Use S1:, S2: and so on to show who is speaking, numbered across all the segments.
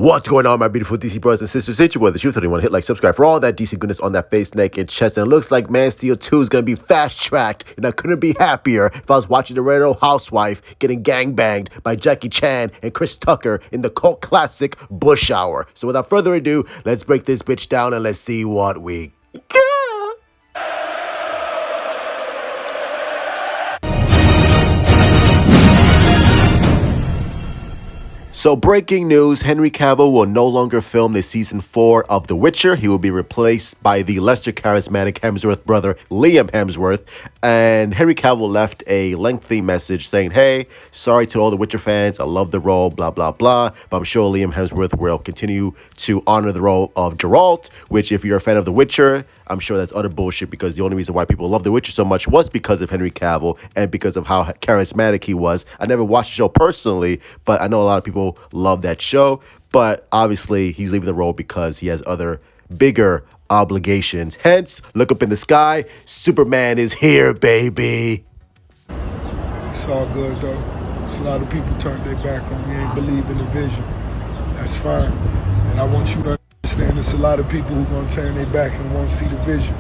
S1: What's going on, my beautiful DC brothers and sisters? It's your boy, the Truth. Anyone hit like, subscribe for all that DC goodness on that face, neck, and chest. And it looks like Man of Steel 2 is going to be fast-tracked, and I couldn't be happier if I was watching the Red Housewife getting gangbanged by Jackie Chan and Chris Tucker in the cult classic Bush Hour. So without further ado, let's break this bitch down and let's see what we got. So breaking news, Henry Cavill will no longer film the season 4 of The Witcher. He will be replaced by the lesser charismatic Hemsworth brother, Liam Hemsworth. And Henry Cavill left a lengthy message saying, hey, sorry to all the Witcher fans. I love the role, blah, blah, blah. But I'm sure Liam Hemsworth will continue to honor the role of Geralt, which if you're a fan of The Witcher, I'm sure that's utter bullshit, because the only reason why people love The Witcher so much was because of Henry Cavill and because of how charismatic he was. I never watched the show personally, but I know a lot of people love that show. But obviously, he's leaving the role because he has other bigger obligations. Hence, look up in the sky. Superman is here, baby.
S2: It's all good, though. It's a lot of people turned their back on me, ain't believe in the vision. That's fine. And I want you to understand there's a lot of people who gonna turn their back and won't see the vision,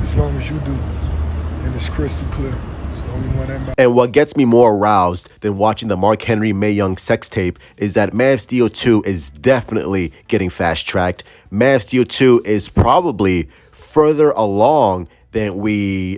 S2: as long as you do. And it's crystal clear. It's the only one that matters.
S1: And what gets me more aroused than watching the Mark Henry Mae Young sex tape is that Man of Steel 2 is definitely getting fast-tracked. Man of Steel 2 is probably further along than we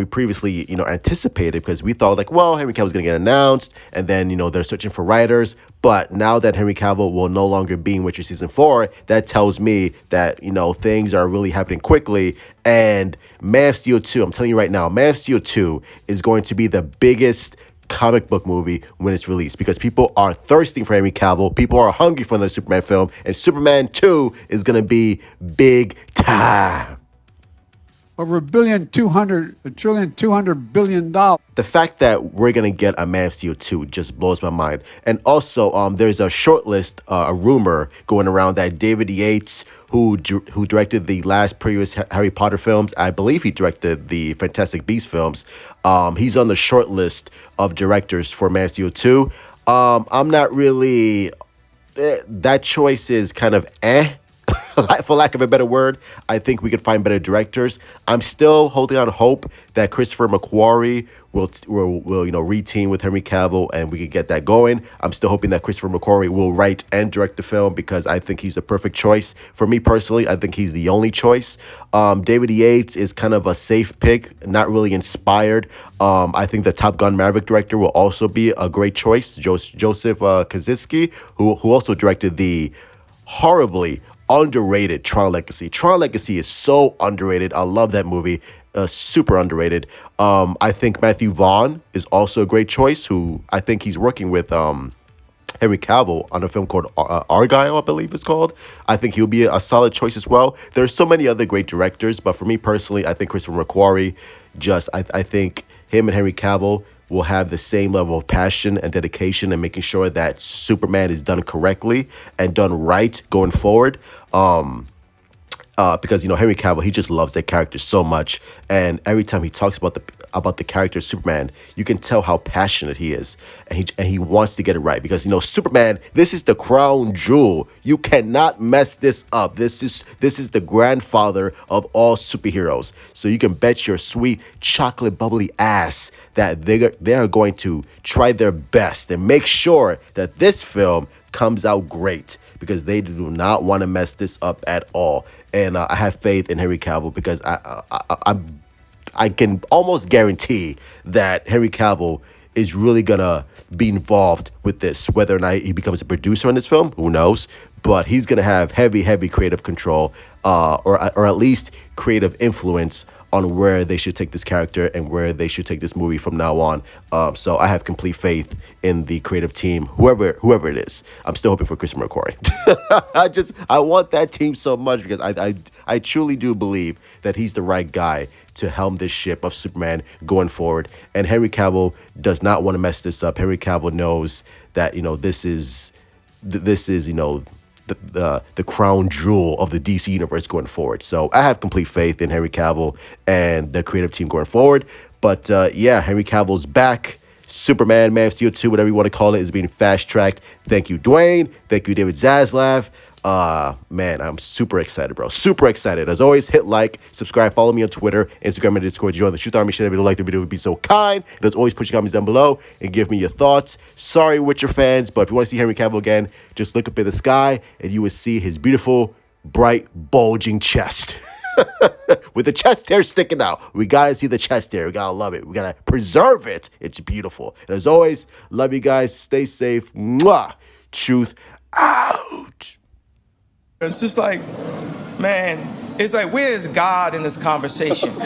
S1: previously, anticipated, because we thought like, well, Henry Cavill's going to get announced, and then, they're searching for writers. But now that Henry Cavill will no longer be in Witcher Season 4, that tells me that, things are really happening quickly. And Man of Steel 2, I'm telling you right now, Man of Steel 2 is going to be the biggest comic book movie when it's released, because people are thirsting for Henry Cavill. People are hungry for another Superman film, and Superman 2 is going to be big time.
S3: Over $1.2 trillion.
S1: The fact that we're going to get a Man of Steel 2 just blows my mind. And also, there's a short list, a rumor going around that David Yates, who directed the previous Harry Potter films, I believe he directed the Fantastic Beasts films, he's on the short list of directors for Man of Steel 2. I'm not really... that choice is kind of for lack of a better word. I think we could find better directors. I'm still holding on hope that Christopher McQuarrie will reteam with Henry Cavill and we could get that going. I'm still hoping that Christopher McQuarrie will write and direct the film, because I think he's the perfect choice. For me personally, I think he's the only choice. David Yates is kind of a safe pick, not really inspired. I think the Top Gun Maverick director will also be a great choice, Joseph Kosinski, who also directed the horribly underrated Tron Legacy. Tron Legacy is so underrated. I love that movie. Super underrated. I think Matthew Vaughn is also a great choice, who I think he's working with Henry Cavill on a film called Argyle, I believe it's called. I think he'll be a solid choice as well. There's so many other great directors, but for me personally, I think Christopher McQuarrie, I think him and Henry Cavill will have the same level of passion and dedication and making sure that Superman is done correctly and done right going forward. Because Henry Cavill, he just loves that character so much, and every time he talks about the character of Superman, you can tell how passionate he is, and he wants to get it right, because Superman, this is the crown jewel. You cannot mess this up. This is the grandfather of all superheroes. So you can bet your sweet chocolate bubbly ass that they are going to try their best and make sure that this film comes out great, because they do not want to mess this up at all. And I have faith in Henry Cavill, because I can almost guarantee that Henry Cavill is really gonna be involved with this. Whether or not he becomes a producer on this film, who knows? But he's gonna have heavy creative control, or at least creative influence on where they should take this character and where they should take this movie from now on. So I have complete faith in the creative team, whoever it is. I'm still hoping for Christopher McQuarrie. I want that team so much, because I truly do believe that he's the right guy to helm this ship of Superman going forward. And Henry Cavill does not want to mess this up. Henry Cavill knows that this is the crown jewel of the DC universe going forward. So I have complete faith in Henry Cavill and the creative team going forward. But Henry Cavill's back. Superman, Man of Steel 2, whatever you want to call it, is being fast-tracked. Thank you, Dwayne. Thank you, David Zaslav. Man, I'm super excited, bro. Super excited. As always, hit like, subscribe, follow me on Twitter, Instagram, and Discord. Join the Truth Army. Share the video, like the video, would be so kind. And as always, put your comments down below and give me your thoughts. Sorry, Witcher fans, but if you want to see Henry Cavill again, just look up in the sky and you will see his beautiful, bright, bulging chest. With the chest hair sticking out. We gotta see the chest hair. We gotta love it. We gotta preserve it. It's beautiful. And as always, love you guys. Stay safe. Mwah. Truth out.
S4: It's just like, man, it's like, where is God in this conversation?